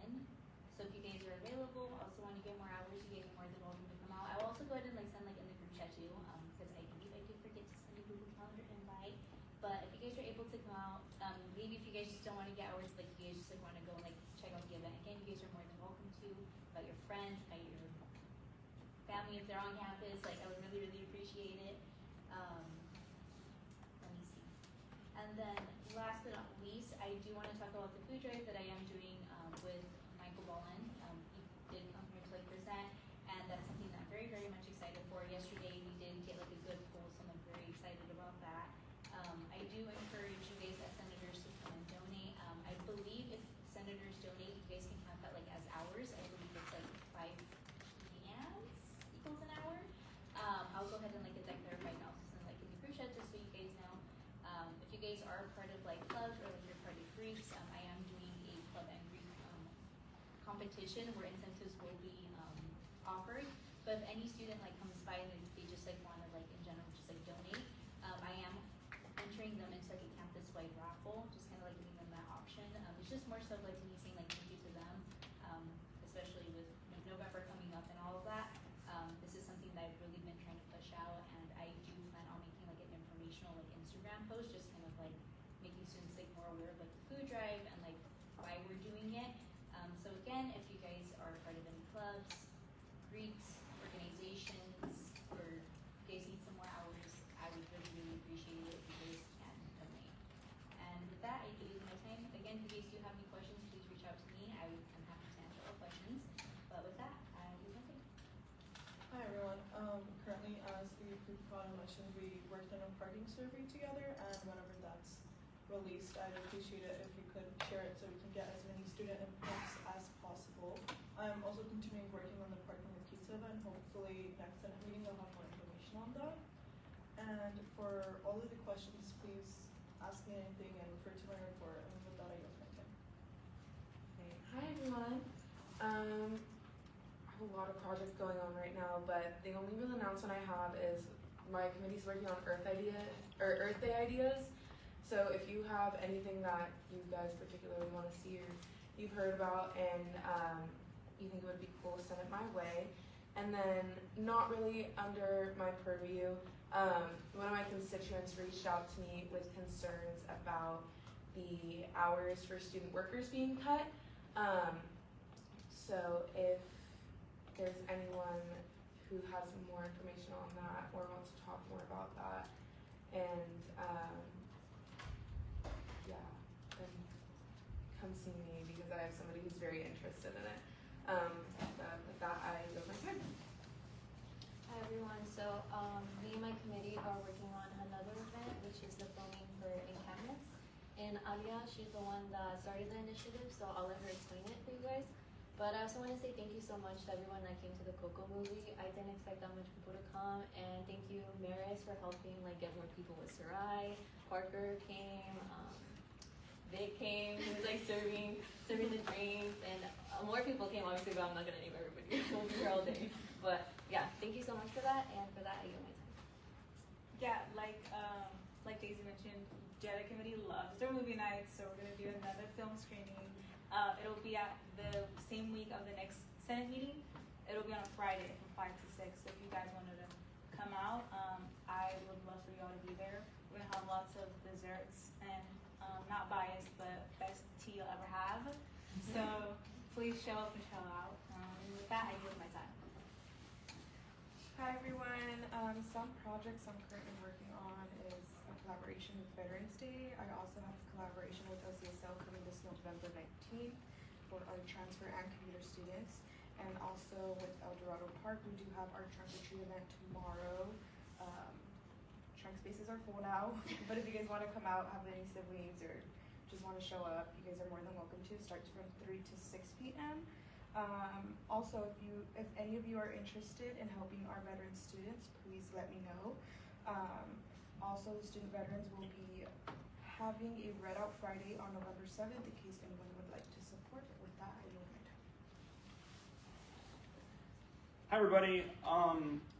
1. So if you guys are available, also want to get more hours, you guys are more than welcome to come out. I will also go ahead and like send like in the group chat too, because I believe I did forget to send a Google Calendar invite. But if you guys are able to come out, maybe if you guys just don't want to get hours, like you guys just like want to go like check out the event again, you guys are more than welcome to. By your friends, by your family if they're on campus, like I would really appreciate it. Let me see. And then last but not least, I do want to talk about the food drive that I am doing with Michael Boland. He did come here to like present, and that's something that I'm very much excited for. Yesterday we did get like a good poll, so I'm very excited about that. I do encourage you guys as senators to come and donate. I believe if senators donate, you guys can count that like as hours. I believe it's like 5 yams equals an hour. I'll go ahead and like get that clarified now, so like in the group chat just so you guys know. If you guys are part of like clubs or like you're part of Greeks, I am doing a club and Greek competition where incentives will be offered. But if any student like comes by and they just like want to like in general just like donate, I am entering them into like a campus-wide raffle, just kind of like giving them that option. It's just more so like me saying like thank you to them, especially with November coming up and all of that. This is something that I've really been trying to push out, and I do plan on making like an informational like Instagram post, just kind of like making students like more aware of like the food drive and like why we're doing it. So again, if you guys are part of any clubs, Greeks, organizations, or you guys need some more hours, I would really appreciate it if you guys can donate. And with that, I do my time. Again, if you guys do have any questions, please reach out to me. I'm happy to answer all questions. But with that, I do my thing. Hi everyone. Currently, as the group Prada mentioned, we worked on a parking survey together, and whenever that's released, I'd appreciate it if you could share it so we can get as many student inputs as possible. I'm also continuing working on the Parking with Pizza event. Hopefully next Senate meeting we'll have more information on that. And for all of the questions, please ask me anything and refer to my report, and with that I yield my time. Hi everyone. I have a lot of projects going on right now, but the only real announcement I have is my committee's working on Earth Day ideas. So if you have anything that you guys particularly want to see or you've heard about and you think it would be cool, send it my way. And then not really under my purview, one of my constituents reached out to me with concerns about the hours for student workers being cut. So if there's anyone who has more information on that or wants to talk more about that, and yeah, then come see me because I have somebody who's very interested in it. But with that, I yield my time. Hi everyone, so me and my committee are working on another event, which is the filming for encampments. And Alia, she's the one that started the initiative, so I'll let her explain it for you guys. But I also want to say thank you so much to everyone that came to the Coco movie. I didn't expect that much people to come, and thank you, Maris, for helping like get more people with Sarai. Parker came, Vic came, he was like serving the drinks, and more people came obviously, but I'm not gonna name everybody. We'll be here all day. But yeah, thank you so much for that, and for that I yield my time. Yeah, like Daisy mentioned, JEDA committee loves their movie nights, so we're gonna do another film screening. It'll be at the same week of the next Senate meeting. It'll be on a Friday from 5 to 6. So if you guys wanted to come out, I would love for y'all to be there. We're gonna have lots of desserts and not biased, but best tea you'll ever have. So please show up and show out. And with that, I yield my time. Hi everyone. Some projects I'm currently working on is a collaboration with Veterans Day. I also have a collaboration with OCSL coming this November 19th for our transfer and commuter students. And also with El Dorado Park, we do have our trunk or treat event tomorrow. Trunk spaces are full now, but if you guys want to come out, have any siblings, or just want to show up, you guys are more than welcome to. It starts from 3 to 6 p.m. Also, if any of you are interested in helping our veteran students, please let me know. Also, the student veterans will be having a Red Out Friday on November 7th in case anyone would like to support. With that, I yield my time. Hi everybody.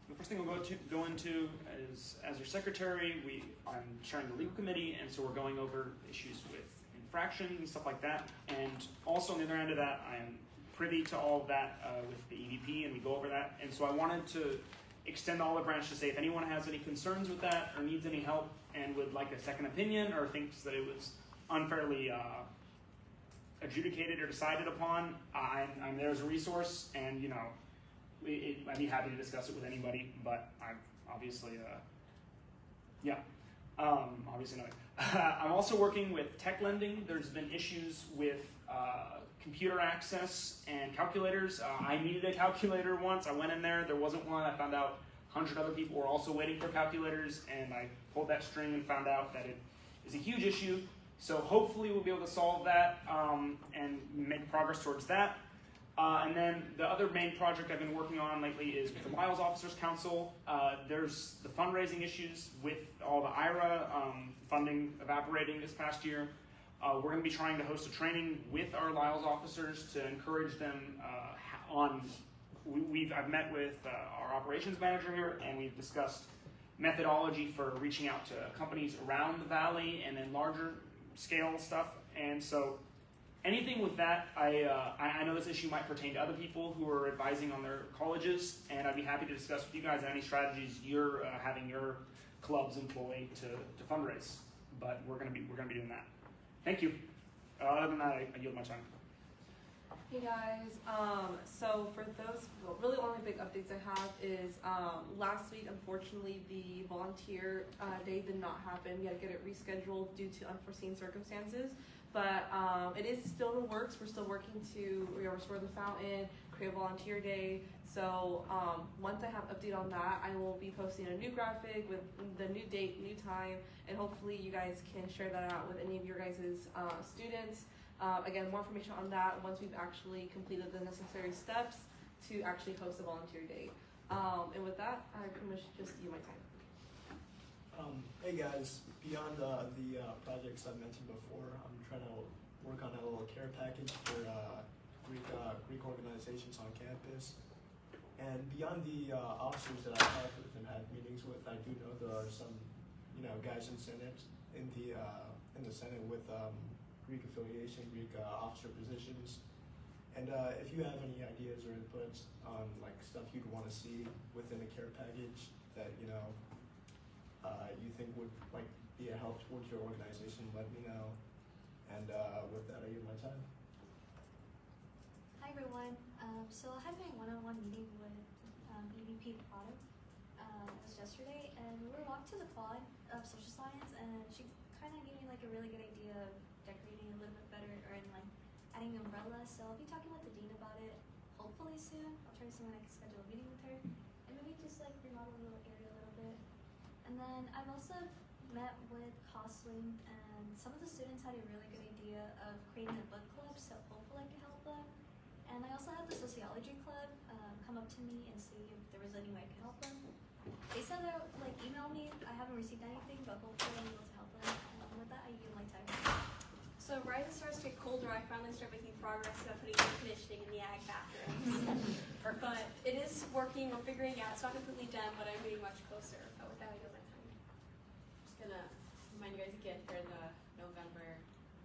The first thing we'll go into is, as your secretary, I'm chairing the legal committee, and so we're going over issues with infractions and stuff like that. And also on the other end of that, I am privy to all of that with the EVP, and we go over that. And so I wanted to extend the olive branch to say if anyone has any concerns with that or needs any help and would like a second opinion or thinks that it was unfairly adjudicated or decided upon, I'm there as a resource, and you know, I'd be happy to discuss it with anybody, but I'm obviously, obviously not. I'm also working with tech lending. There's been issues with computer access and calculators. I needed a calculator once. I went in there wasn't one. I found out 100 other people were also waiting for calculators, and I pulled that string and found out that it is a huge issue. So hopefully we'll be able to solve that and make progress towards that. And then the other main project I've been working on lately is with the Lyles Officers Council. There's the fundraising issues with all the IRA funding evaporating this past year. We're going to be trying to host a training with our Lyles officers to encourage them I've met with our operations manager here, and we've discussed methodology for reaching out to companies around the valley and then larger scale stuff. And so anything with that, I know this issue might pertain to other people who are advising on their colleges, and I'd be happy to discuss with you guys any strategies you're having your clubs employ to fundraise. But we're gonna be doing that. Thank you. Other than that, I yield my time. Hey guys, so for those, really only big updates I have is last week, unfortunately, the volunteer day did not happen. We had to get it rescheduled due to unforeseen circumstances. But it is still in the works. We're still working to restore the fountain, create a volunteer day. So once I have an update on that, I will be posting a new graphic with the new date, new time, and hopefully you guys can share that out with any of your guys' students. Again, more information on that once we've actually completed the necessary steps to actually host a volunteer day. And with that, I pretty much just use my time. Hey guys, beyond the projects I mentioned before, I'm trying to work on a little care package for Greek organizations on campus. And beyond the officers that I've talked with and had meetings with, I do know there are some, guys in Senate in the Senate with Greek affiliation, Greek officer positions. And if you have any ideas or inputs on like stuff you'd want to see within a care package that you think would like be a help towards your organization, let me know. And with that, I give my time. Hi everyone. So I had my one-on-one meeting with EVP Prado. It was yesterday, and we were walking to the quad of social science, and she kind of gave me like a really good idea of decorating a little bit better, or in like adding umbrellas. So I'll be talking with the dean about it hopefully soon. I'll try to see when I can schedule a meeting with her, and maybe just like remodel the little area a little bit. And then I've also met with Costling, and some of the students had a really good idea of creating a book club, so hopefully I can help them. And I also had the sociology club come up to me and see if there was any way I could help them. They said that like email me. I haven't received anything, but hopefully I'm able to help them. And with that, I yield my time. So right as it starts to get colder, I finally start making progress about putting air conditioning in the ag bathrooms. But it is working. We're figuring it out. It's not completely done, but I'm getting much closer. But with that, I go my time. Just gonna remind you guys again for the November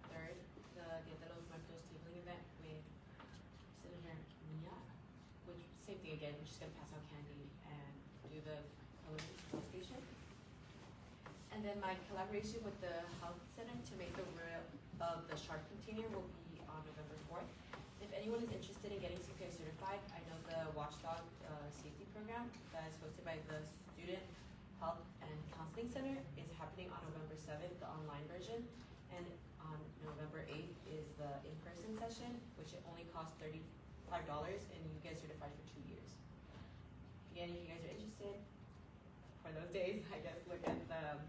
3rd, the Dia de los Muertos tabling event with Senator Mia, which same thing again. We're just gonna pass out candy and do the coloring station. And then my collaboration with the health center to make the real of the shark container will be on November 4th. If anyone is interested in getting CPI certified, I know the Watchdog safety program that is hosted by the Student Health and Counseling Center is happening on November 7th, the online version, and on November 8th is the in-person session, which it only costs $35 and you get certified for 2 years. Again, if you guys are interested, for those days, I guess look at the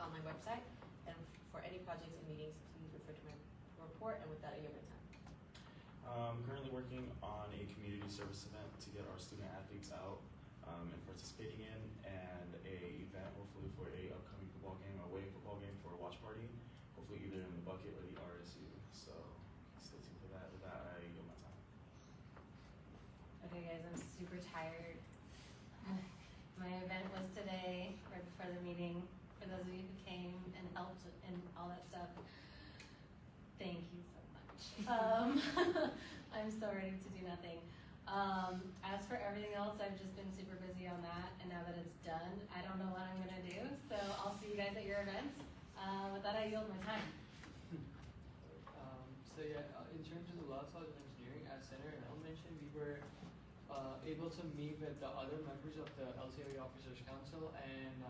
online website, and for any projects and meetings, please refer to my report, and with that, I yield my time. Currently working on a community service event to get our student athletes out and participating in, and a event hopefully for a upcoming football game, a away football game for a watch party, hopefully either in the bucket or the RSU. So stay tuned for that. With that, I yield my time. Okay guys, I'm super tired. My event was today, right before the meeting. For those of you who came and helped and all that stuff, thank you so much. I'm so ready to do nothing. As for everything else, I've just been super busy on that, and now that it's done, I don't know what I'm gonna do, so I'll see you guys at your events. With that, I yield my time. So yeah, in terms of the Los Altos Engineering, as Senator Nell mentioned, we were able to meet with the other members of the LCOE Officers Council, and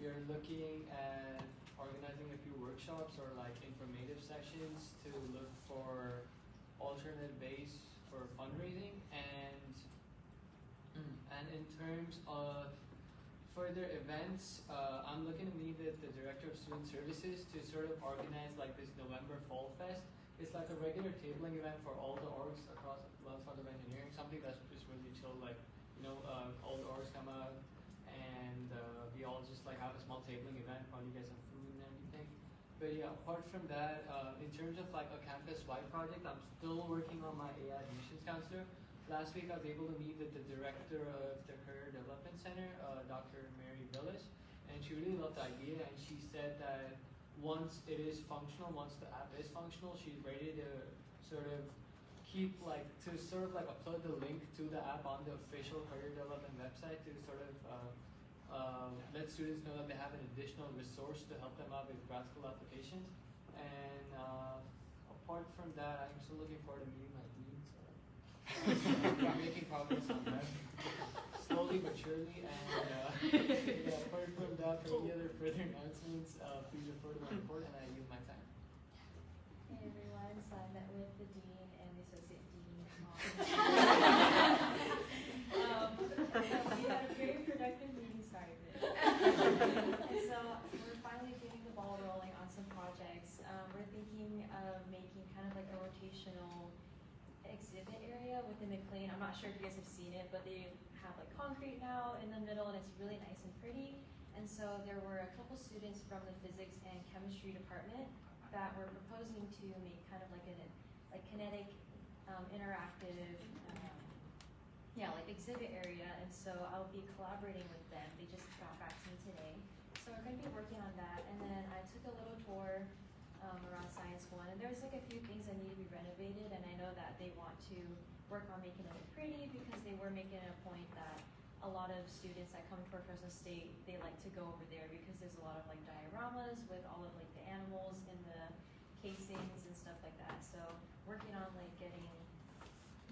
we are looking at organizing a few workshops or like informative sessions to look for alternate ways for fundraising, and in terms of further events, I'm looking to meet with the Director of Student Services to sort of organize like this November Fall Fest. It's like a regular tabling event for all the orgs across Los Altos Engineering, something that's just really chill, like, you know, all the orgs come out and we all just like have a small tabling event, probably get some food and everything. But yeah, apart from that, in terms of like a campus-wide project, I'm still working on my AI admissions counselor. Last week I was able to meet with the director of the Career Development Center, Dr. Mary Villas, and she really loved the idea, and she said that once it is functional, once the app is functional, she's ready to sort of keep like, to sort of like upload the link to the app on the official Career Development website to sort of let students know that they have an additional resource to help them out with grad school applications. And apart from that, I'm still looking forward to meeting my dean. So I'm making progress on that, slowly but surely. And yeah, apart from that, for any other further announcements, please refer to my report, and I yield my time. Hey everyone, so I met with the dean and the associate dean. We had a very productive meeting, sorry. And so we're finally getting the ball rolling on some projects. We're thinking of making kind of like a rotational exhibit area within McLean. I'm not sure if you guys have seen it, but they have like concrete now in the middle, and it's really nice and pretty. And so there were a couple students from the physics and chemistry department that were proposing to make kind of like a kinetic, interactive, like exhibit area. And so I'll be collaborating with them. They just got back to me today. So we're going to be working on that. And then I took a little tour around Science 1, and there's like a few things that need to be renovated, and I know that they want to work on making it look pretty, because they were making a point that a lot of students that come to Fresno State, they like to go over there because there's a lot of like dioramas with all of like the animals in the casings and stuff like that. So working on like getting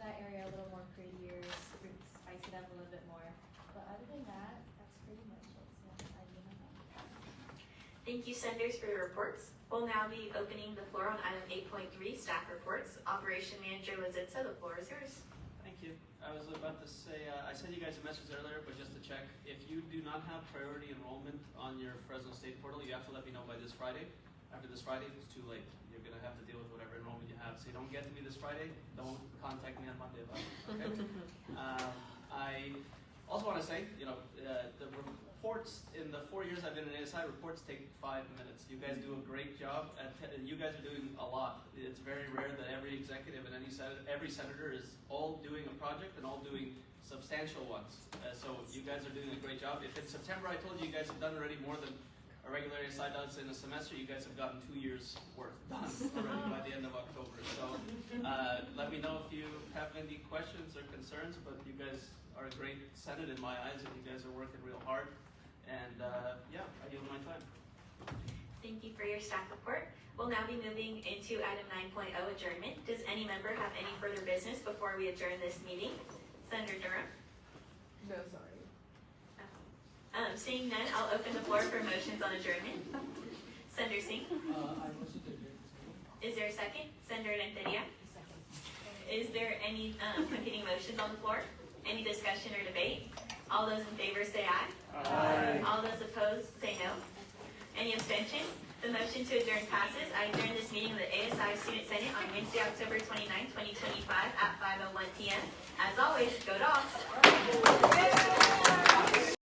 that area a little more prettier, spice it up a little bit more. But other than that, that's pretty much it. So I do my time. Thank you, Senators, for your reports. We'll now be opening the floor on item 8.3, staff reports. Operation Manager Lazitza, the floor is yours. Thank you. I was about to say, I sent you guys a message earlier, but just to check, if you do not have priority enrollment on your Fresno State portal, you have to let me know by this Friday. After this Friday, it's too late. You're going to have to deal with whatever enrollment you have. So you don't get to me this Friday, don't contact me on Monday about it, okay? I also want to say, the reports, in the 4 years I've been in ASI, reports take 5 minutes. You guys do a great job, you guys are doing a lot. It's very rare that every executive and every senator is all doing a project and all doing substantial ones. So you guys are doing a great job. If in September I told you you guys have done already more than a regular ASI does in a semester, you guys have gotten 2 years worth done already by the end of October. So let me know if you have any questions or concerns, but you guys are a great Senate in my eyes, and you guys are working real hard. And yeah, I yield my time. Thank you for your staff report. We'll now be moving into item 9.0, adjournment. Does any member have any further business before we adjourn this meeting? Senator Durham? No, sorry. Seeing none, I'll open the floor for motions on adjournment. Senator Singh? I motion to adjourn this meeting. Is there a second? Senator Renteria? Is there any competing motions on the floor? Any discussion or debate? All those in favor say aye. Aye. All those opposed say no. Any abstentions? The motion to adjourn passes. I adjourn this meeting of the ASI Student Senate on Wednesday, October 29, 2025 at 5:01 p.m. As always, go Dogs!